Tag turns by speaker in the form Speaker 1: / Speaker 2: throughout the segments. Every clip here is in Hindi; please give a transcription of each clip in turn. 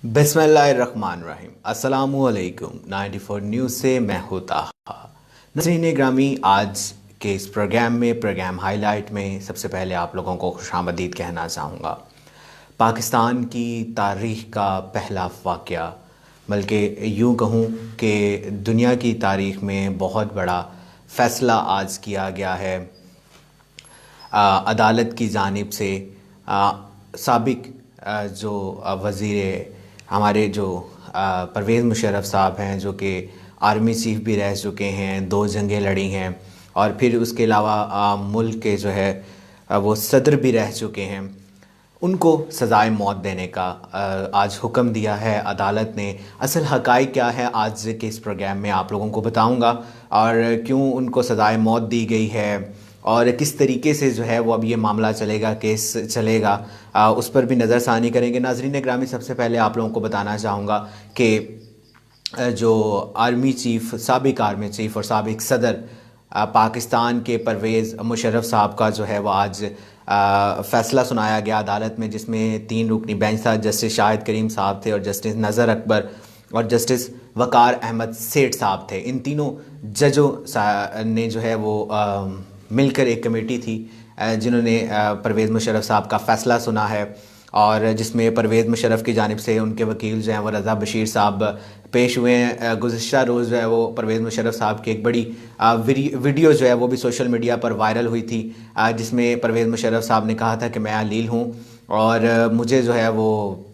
Speaker 1: बिस्मिल्लाहिर्रहमानिर्रहीम। अस्सलामुअलैकुम। 94 न्यूज़ से मैं हूँ ताहा। नाज़रीन ग्रामी, आज के इस प्रोग्राम में प्रोग्राम हाईलाइट में सबसे पहले आप लोगों को खुशामदीद कहना चाहूँगा। पाकिस्तान की तारीख़ का पहला वाक़या, बल्कि यूँ कहूँ कि दुनिया की तारीख़ में बहुत बड़ा फ़ैसला आज किया गया है अदालत की जानिब से। साबिक जो वज़ीर हमारे जो परवेज़ मुशर्रफ साहब हैं, जो कि आर्मी चीफ़ भी रह चुके हैं, 2 जंगें लड़ी हैं, और फिर उसके अलावा मुल्क के जो है वो सदर भी रह चुके हैं, उनको सज़ाए मौत देने का आज हुक्म दिया है अदालत ने। असल हक़ाइक़ क्या है आज के इस प्रोग्राम में आप लोगों को बताऊंगा, और क्यों उनको सज़ाए मौत दी गई है और किस तरीके से जो है वो अब ये मामला चलेगा, केस चलेगा, उस पर भी नज़रसानी करेंगे। नाज़रीन ग्रामी, सबसे पहले आप लोगों को बताना चाहूँगा कि जो आर्मी चीफ़, साबिक आर्मी चीफ़ और साबिक सदर पाकिस्तान के परवेज़ मुशर्रफ साहब का जो है वो आज फ़ैसला सुनाया गया अदालत में, जिसमें 3 रुकनी बेंच था। जस्टिस शाहिद करीम साहब थे और जस्टिस नज़र अकबर और जस्टिस वक़ार अहमद सेठ साहब थे। इन तीनों जजों ने जो है वो मिलकर एक कमेटी थी जिन्होंने परवेज़ मुशर्रफ साहब का फ़ैसला सुना है, और जिसमें परवेज़ मुशर्रफ की जानिब से उनके वकील जो हैं वो रज़ा बशीर साहब पेश हुए हैं। गुज़िश्ता रोज़ जो है वो परवेज़ मुशर्रफ साहब की एक बड़ी वीडियो जो है वो भी सोशल मीडिया पर वायरल हुई थी, जिसमें परवेज़ मुशर्रफ साहब ने कहा था कि मैं अलील हूँ और मुझे जो है वो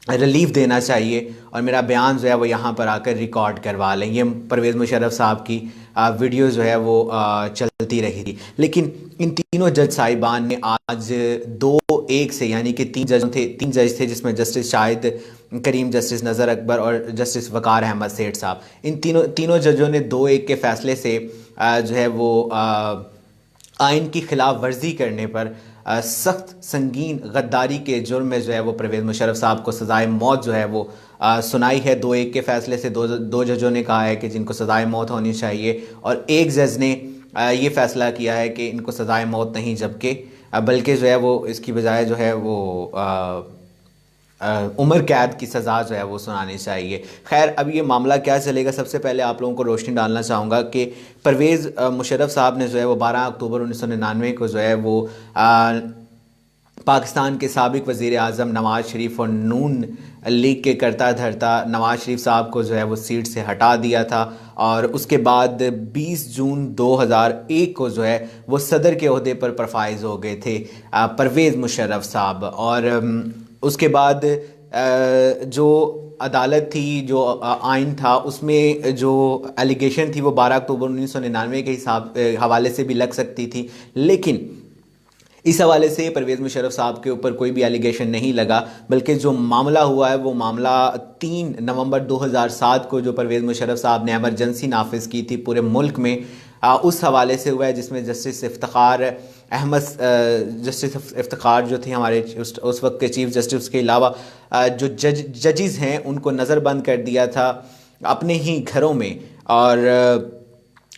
Speaker 1: रिलीफ देना चाहिए और मेरा बयान जो है वो यहाँ पर आकर रिकॉर्ड करवा लें। ये परवेज़ मुशर्रफ साहब की वीडियो जो है वो चलती रही थी। लेकिन इन तीनों जज साहिबान ने आज 2-1 से, यानी कि 3 जज थे जिसमें जस्टिस शाहिद करीम, जस्टिस नज़र अकबर और जस्टिस वक़ार अहमद सेठ साहब, इन तीनों जजों ने 2-1 के फ़ैसले से जो है वो आइन की ख़िलाफ़ वर्जी करने पर सख्त संगीन गद्दारी के जुर्म में जो है वो परवेज़ मुशर्रफ साहब को सज़ाए मौत जो है वो सुनाई है। 2-1 के फ़ैसले से दो जजों ने कहा है कि जिनको सज़ाए मौत होनी चाहिए, और एक जज ने ये फ़ैसला किया है कि इनको सज़ाए मौत नहीं, जबकि बल्कि जो है वो इसकी बजाय जो है वो उम्र कैद की सज़ा जो है वो सुनानी चाहिए। खैर, अब ये मामला क्या चलेगा, सबसे पहले आप लोगों को रोशनी डालना चाहूँगा कि परवेज़ मुशर्रफ साहब ने जो है वो 12 अक्टूबर 1999 को जो है वो पाकिस्तान के साबिक वज़ीर आज़म नवाज़ शरीफ और नून लीग के करता धरता नवाज़ शरीफ साहब को जो है वो सीट से हटा दिया था, और उसके बाद 20 जून 2001 को जो है वो सदर के ओहदे पर परफाइज हो गए थे परवेज़ मुशर्रफ साहब। और उसके बाद जो अदालत थी, जो आइन था, उसमें जो एलिगेशन थी वो 12 अक्टूबर 1999 के हवाले से भी लग सकती थी, लेकिन इस हवाले से परवेज़ मुशर्रफ साहब के ऊपर कोई भी एलिगेशन नहीं लगा, बल्कि जो मामला हुआ है वो मामला 3 नवंबर 2007 को जो परवेज़ मुशर्रफ साहब ने एमरजेंसी नाफिज की थी पूरे मुल्क में, उस हवाले से हुआ है, जिसमें जस्टिस इफ्तिखार जो थे हमारे उस वक्त के चीफ जस्टिस के अलावा जो जजेस हैं उनको नज़रबंद कर दिया था अपने ही घरों में, और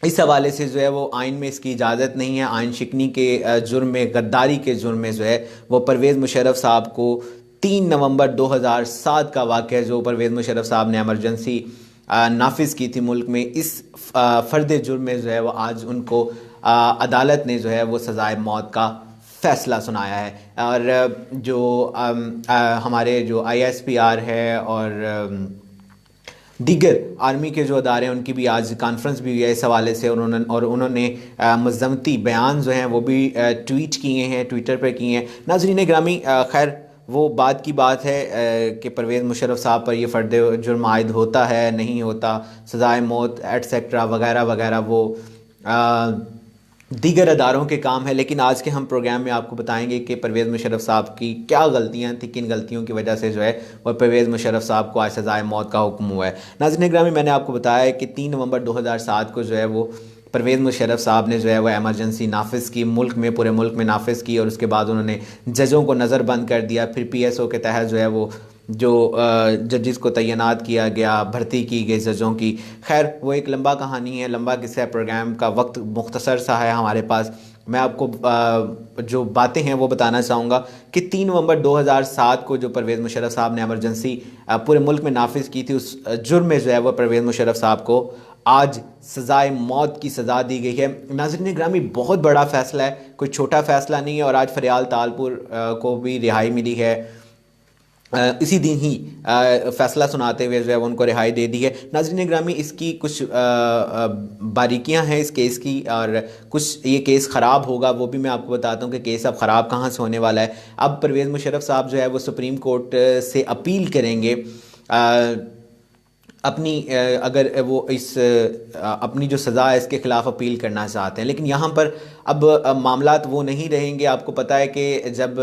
Speaker 1: इस हवाले से जो है वो आइन में इसकी इजाज़त नहीं है। आइन शिकनी के जुर्म में, गद्दारी के जुर्म में जो है वो परवेज़ मुशर्रफ साहब को 3 नवंबर 2007 का वाक़या, जो परवेज़ मुशर्रफ साहब ने एमरजेंसी नाफिज की थी मुल्क में, इस फ़र्द जुर्म में जो है वो आज उनको अदालत ने जो है वो सज़ाए मौत का फ़ैसला सुनाया है। और जो हमारे जो ISPR है और दीगर आर्मी के जो अदारे हैं उनकी भी आज कॉन्फ्रेंस भी हुई है इस हवाले से, उन्होंने मज़म्मती बयान जो हैं वो भी ट्वीट किए हैं, ट्विटर पर किए हैं। नाज़रीन ग्रामी, खैर वो बात की बात है कि परवेज़ मुशर्रफ साहब पर ये फ़र्द जुर्म आयद होता है नहीं होता, सज़ाए मौत एटसेट्रा वगैरह वगैरह वो दीगर अदारों के काम है। लेकिन आज के हम प्रोग्राम में आपको बताएंगे कि परवेज़ मुशर्रफ साहब की क्या गलतियां थी, किन गलतियों की वजह से जो है वह परवेज़ मुशर्रफ साहब को आज सज़ाए मौत का हुक्म हुआ है। नाज़रीन ग्रामी, मैंने आपको बताया कि 3 नवंबर 2007 को जो है वो परवेज़ मुशर्रफ साहब ने जो है वह एमरजेंसी नाफिज की, मुल्क में, पूरे मुल्क में नाफिज की, और उसके बाद उन्होंने जजों को नज़रबंद कर दिया। फिर PSO के तहत जो है वो जो जजेस को तैनात किया गया, भर्ती की गई जजों की। खैर, वो एक लंबा कहानी है, लंबा किस्सा है, प्रोग्राम का वक्त मुख्तसर सा है हमारे पास, मैं आपको जो बातें हैं वो बताना चाहूँगा कि 3 नवंबर 2007 को जो परवेज़ मुशर्रफ साहब ने एमरजेंसी पूरे मुल्क में नाफिज की थी, उस जुर्म में जो है वो परवेज़ मुशर्रफ साहब को आज सज़ाए मौत की सज़ा दी गई है। नाज़रीन ग्रामी, बहुत बड़ा फ़ैसला है, कोई छोटा फ़ैसला नहीं है। और आज फरियाल तालपुर को भी रिहाई मिली है, इसी दिन ही फ़ैसला सुनाते हुए जो है उनको रिहाई दे दी है। नाज़रीन ग्रामी, इसकी कुछ बारीकियां हैं इस केस की, और कुछ ये केस ख़राब होगा वो भी मैं आपको बताता हूँ कि केस अब ख़राब कहाँ से होने वाला है। अब परवेज़ मुशर्रफ साहब जो है वो सुप्रीम कोर्ट से अपील करेंगे अपनी, अगर वो इस अपनी जो सज़ा है इसके ख़िलाफ़ अपील करना चाहते हैं। लेकिन यहाँ पर अब मामलात वो नहीं रहेंगे। आपको पता है कि जब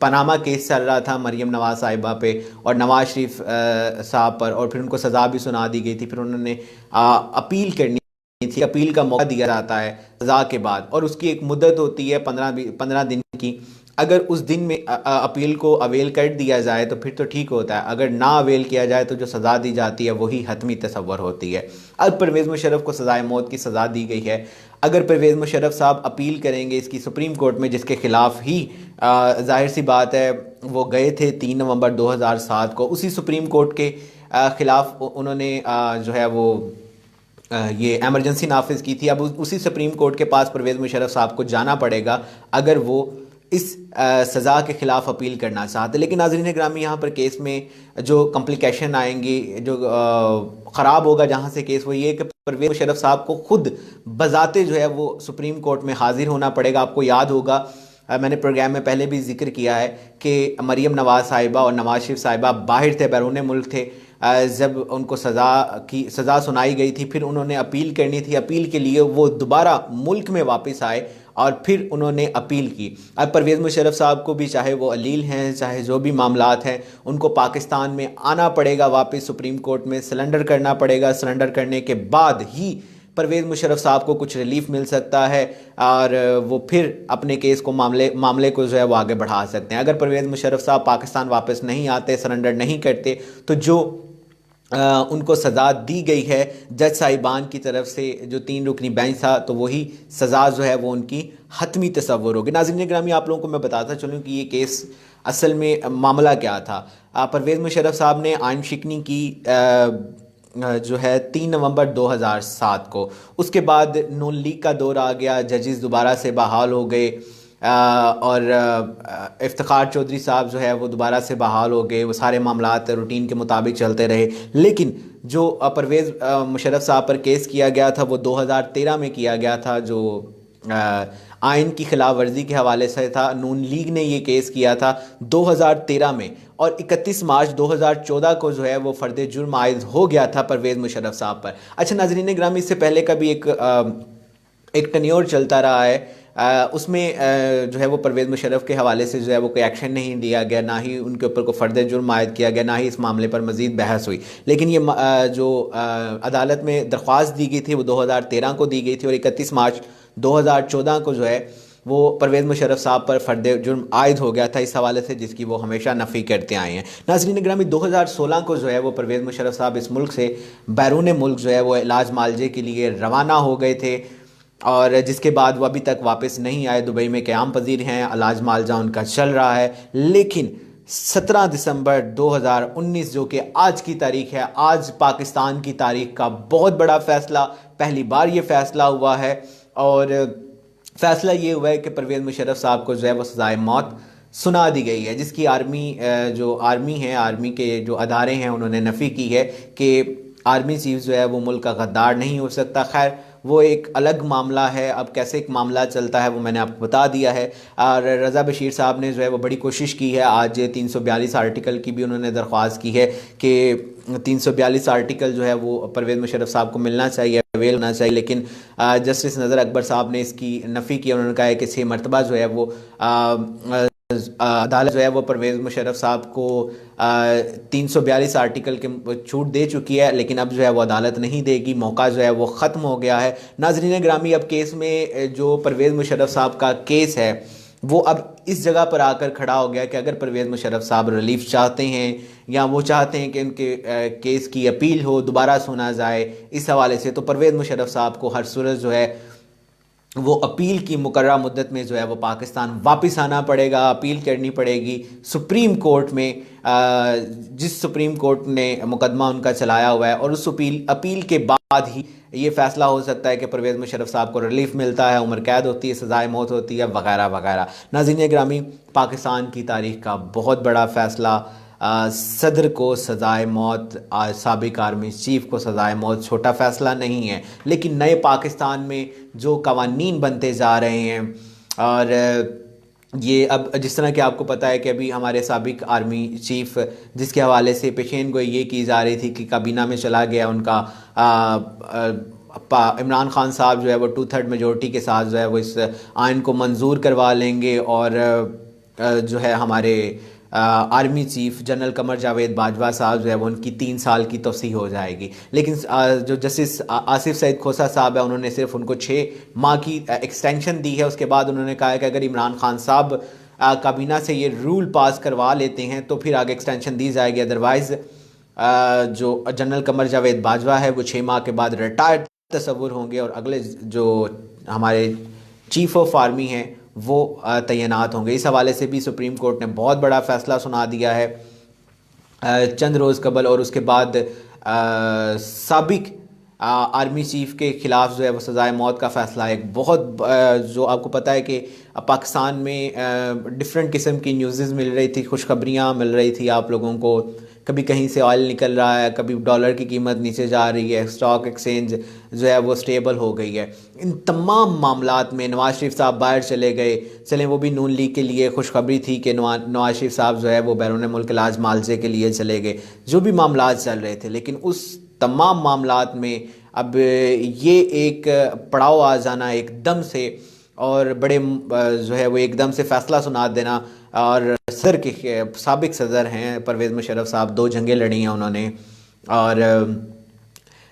Speaker 1: पनामा केस चल रहा था मरीम नवाज़ साहिबा पे और नवाज़ शरीफ साहब पर, और फिर उनको सज़ा भी सुना दी गई थी, फिर उन्होंने अपील करनी थी। अपील का मौका दिया जाता है सज़ा के बाद, और उसकी एक मुद्दत होती है 15 दिन की। अगर उस दिन में अपील को अवेल कर दिया जाए तो फिर तो ठीक होता है, अगर ना अवेल किया जाए तो जो सज़ा दी जाती है वही हतमी तसव्वुर होती है। अब परवेज़ मुशर्रफ को सज़ाए मौत की सज़ा दी गई है। अगर परवेज़ मुशर्रफ साहब अपील करेंगे इसकी सुप्रीम कोर्ट में, जिसके ख़िलाफ़ ही जाहिर सी बात है वो गए थे 3 नवंबर 2007 को, उसी सुप्रीम कोर्ट के ख़िलाफ़ उन्होंने जो है वो ये एमरजेंसी नाफिज की थी। अब उसी सुप्रीम कोर्ट के पास परवेज़ मुशर्रफ साहब को जाना पड़ेगा अगर वो इस सज़ा के ख़िलाफ़ अपील करना चाहते। लेकिन नाज़रीन ग्रामी, यहाँ पर केस में जो कॉम्प्लिकेशन आएंगी, जो ख़राब होगा जहाँ से केस, वो ये कि परवेज़ मुशर्रफ साहब को खुद बज़ाते जो है वो सुप्रीम कोर्ट में हाजिर होना पड़ेगा। आपको याद होगा, मैंने प्रोग्राम में पहले भी जिक्र किया है कि मरीम नवाज़ साहिबा और नवाज़ शरीफ साहिबा बाहर थे, बैरून मुल्क थे। जब उनको सज़ा सुनाई गई थी, फिर उन्होंने अपील करनी थी। अपील के लिए वो दोबारा मुल्क में वापस आए और फिर उन्होंने अपील की। अब परवेज़ मुशर्रफ साहब को भी, चाहे वो अलील हैं, चाहे जो भी मामलात हैं, उनको पाकिस्तान में आना पड़ेगा, वापस सुप्रीम कोर्ट में सरेंडर करना पड़ेगा। सरेंडर करने के बाद ही परवेज़ मुशर्रफ साहब को कुछ रिलीफ मिल सकता है और वो फिर अपने केस को मामले को जो है वो आगे बढ़ा सकते हैं। अगर परवेज़ मुशर्रफ साहब पाकिस्तान वापस नहीं आते, सरेंडर नहीं करते, तो जो उनको सज़ा दी गई है जज साहिबान की तरफ से, जो 3 रुकनी बेंच था, तो वही सज़ा जो है वो उनकी हतमी तसव्वुर होगी। नाज़रीन ग्रामी, आप लोगों को मैं बताता चलूँ कि ये केस असल में मामला क्या था। परवेज़ मुशर्रफ साहब ने आइन शिकनी की जो है 3 नवंबर 2007 को। उसके बाद नून लीग का दौर आ गया, जजेस दोबारा से बहाल हो गए और इफ्तिखार चौधरी साहब जो है वो दोबारा से बहाल हो गए। वो सारे मामलात रूटीन के मुताबिक चलते रहे। लेकिन जो परवेज़ मुशर्रफ साहब पर केस किया गया था वो 2013 में किया गया था, जो आइन की खिलाफ वर्जी के हवाले से था। नून लीग ने ये केस किया था 2013 में, और 31 मार्च 2014 को जो है वो फ़र्द जुर्म आयद हो गया था परवेज़ मुशर्रफ साहब पर। अच्छा नाज़रीन ग्रामी, इससे पहले का भी एक टन्योर चलता रहा है, उसमें जो है वो परवेज़ मुशर्रफ के हवाले से जो है वो कोई एक्शन नहीं लिया गया, ना ही उनके ऊपर कोई फ़र्द जुर्म आयद किया गया, ना ही इस मामले पर मज़ीद बहस हुई। लेकिन ये जो अदालत में दरख्वास्त दी गई थी वो 2013 को दी गई थी, और 31 मार्च 2014 को जो है वो परवेज़ मुशर्रफ साहब पर फ़र्द जुर्म आयद हो गया था इस हवाले से, जिसकी वो हमेशा नफ़ी करते आए हैं। नाज़रीन ग्रामी, 2016 को जो है वो परवेज़ मुशर्रफ साहब इस मुल्क से बैरून मुल्क जो है वो इलाज मालजे के लिए रवाना हो गए थे, और जिसके बाद वो अभी तक वापस नहीं आए। दुबई में क़याम पज़ीर हैं, इलाज मालजा उनका चल रहा है। लेकिन 17 दिसंबर 2019 जो कि आज की तारीख है, आज पाकिस्तान की तारीख का बहुत बड़ा फ़ैसला, पहली बार ये फ़ैसला हुआ है, और फ़ैसला ये हुआ है कि परवेज़ मुशर्रफ साहब को जो है वो सज़ाए मौत सुना दी गई है, जिसकी जो आर्मी है, आर्मी के जो अदारे हैं, उन्होंने नफ़ी की है कि आर्मी चीफ जो है वो मुल्क का गद्दार नहीं हो सकता। खैर, वो एक अलग मामला है। अब कैसे एक मामला चलता है वो मैंने आपको बता दिया है। और रज़ा बशीर साहब ने जो है वो बड़ी कोशिश की है। आज 342 आर्टिकल की भी उन्होंने दरख्वास्त की है कि 342 आर्टिकल जो है वो परवेज़ मुशर्रफ साहब को मिलना चाहिए, अवेल होना चाहिए। लेकिन जस्टिस नज़र अकबर साहब ने इसकी नफ़ी की। उन्होंने कहा है कि 6 मरतबा जो है वो अदालत जो है वो परवेज़ मुशर्रफ साहब को 342 आर्टिकल के छूट दे चुकी है, लेकिन अब जो है वो अदालत नहीं देगी, मौका जो है वो ख़त्म हो गया है। नाज़रीन ग्रामी, अब केस में जो परवेज़ मुशर्रफ साहब का केस है वो अब इस जगह पर आकर खड़ा हो गया कि अगर परवेज़ मुशर्रफ साहब रिलीफ चाहते हैं या वो चाहते हैं कि उनके केस की अपील हो, दोबारा सुना जाए इस हवाले से, तो परवेज़ मुशर्रफ साहब को हर सूरत जो है वो अपील की मुकर्रर मुद्दत में जो है वो पाकिस्तान वापस आना पड़ेगा, अपील करनी पड़ेगी सुप्रीम कोर्ट में, जिस सुप्रीम कोर्ट ने मुकदमा उनका चलाया हुआ है, और उस अपील के बाद ही ये फैसला हो सकता है कि परवेज़ मुशर्रफ साहब को रिलीफ मिलता है, उम्र कैद होती है, सज़ाए मौत होती है, वगैरह वगैरह। नाज़रीन ग्रामी, पाकिस्तान की तारीख का बहुत बड़ा फ़ैसला, सदर को सज़ाए मौत, साबिक आर्मी चीफ़ को सज़ाए मौत छोटा फ़ैसला नहीं है, लेकिन नए पाकिस्तान में जो कवानीन बनते जा रहे हैं, और ये अब जिस तरह कि आपको पता है कि अभी हमारे साबिक आर्मी चीफ़ जिसके हवाले से पेशेन गोई ये की जा रही थी कि काबीना में चला गया उनका इमरान खान साहब जो है वो 2/3 मेजोरिटी के साथ जो है वो इस आइन को मंजूर करवा लेंगे, और जो है हमारे army chief general Qamar Javed Bajwa साहब जो है वो उनकी 3 साल की तोसी हो जाएगी। लेकिन जो जस्टिस आसिफ सईद खोसा साहब है उन्होंने सिर्फ उनको 6 माह की एक्सटेंशन दी है। उसके बाद उन्होंने कहा है कि अगर इमरान खान साहब काबीना से ये रूल पास करवा लेते हैं तो फिर आगे एक्सटेंशन दी जाएगी, अदरवाइज़ जो जनरल कमर जावेद बाजवा है वो 6 माह के बाद रिटायर्ड तस्वुर होंगे, और अगले जो हमारे चीफ ऑफ आर्मी हैं वो तैनात होंगे। इस हवाले से भी सुप्रीम कोर्ट ने बहुत बड़ा फ़ैसला सुना दिया है चंद रोज़ कबल, और उसके बाद साबिक आर्मी चीफ़ के ख़िलाफ़ जो है वो सज़ाए मौत का फ़ैसला, एक बहुत जो आपको पता है कि पाकिस्तान में डिफरेंट किस्म की न्यूज़ मिल रही थी, खुशखबरियाँ मिल रही थी आप लोगों को, कभी कहीं से ऑयल निकल रहा है, कभी डॉलर की कीमत नीचे जा रही है, स्टॉक एक्सचेंज जो है वो स्टेबल हो गई है। इन तमाम मामलात में नवाज शरीफ साहब बाहर चले गए, चलें वो भी नून लीग के लिए खुशखबरी थी कि नवाज शरीफ साहब जो है वो बैरून मुल्क इलाज मालजे के लिए चले गए, जो भी मामलात चल रहे थे। लेकिन उस तमाम मामलात में अब ये एक पड़ाव आ जाना एकदम से, और बड़े जो है वो एकदम से फ़ैसला सुना देना, और सदर के साबिक सदर हैं परवेज़ मुशर्रफ साहब, 2 जंगें लड़ी हैं उन्होंने, और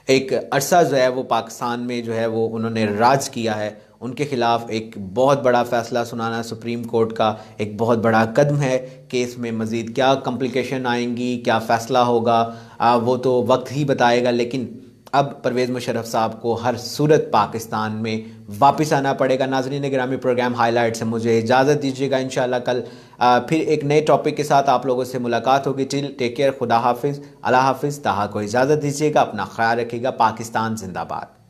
Speaker 1: एक अरसा जो है वो पाकिस्तान में जो है वो उन्होंने राज किया है, उनके ख़िलाफ़ एक बहुत बड़ा फ़ैसला सुनाना सुप्रीम कोर्ट का एक बहुत बड़ा कदम है। केस में मज़ीद क्या कॉम्प्लिकेशन आएंगी, क्या फ़ैसला होगा, वो तो वक्त ही बताएगा। लेकिन अब परवेज़ मुशर्रफ साहब को हर सूरत पाकिस्तान में वापस आना पड़ेगा। नाज़रीन गिरामी, प्रोग्राम हाईलाइट से मुझे इजाज़त दीजिएगा। इंशाअल्लाह कल फिर एक नए टॉपिक के साथ आप लोगों से मुलाकात होगी। टिल टेक केयर, खुदा हाफिज़, अल्लाह हाफिज़। ताहा को इजाज़त दीजिएगा, अपना ख्याल रखिएगा। पाकिस्तान जिंदाबाद।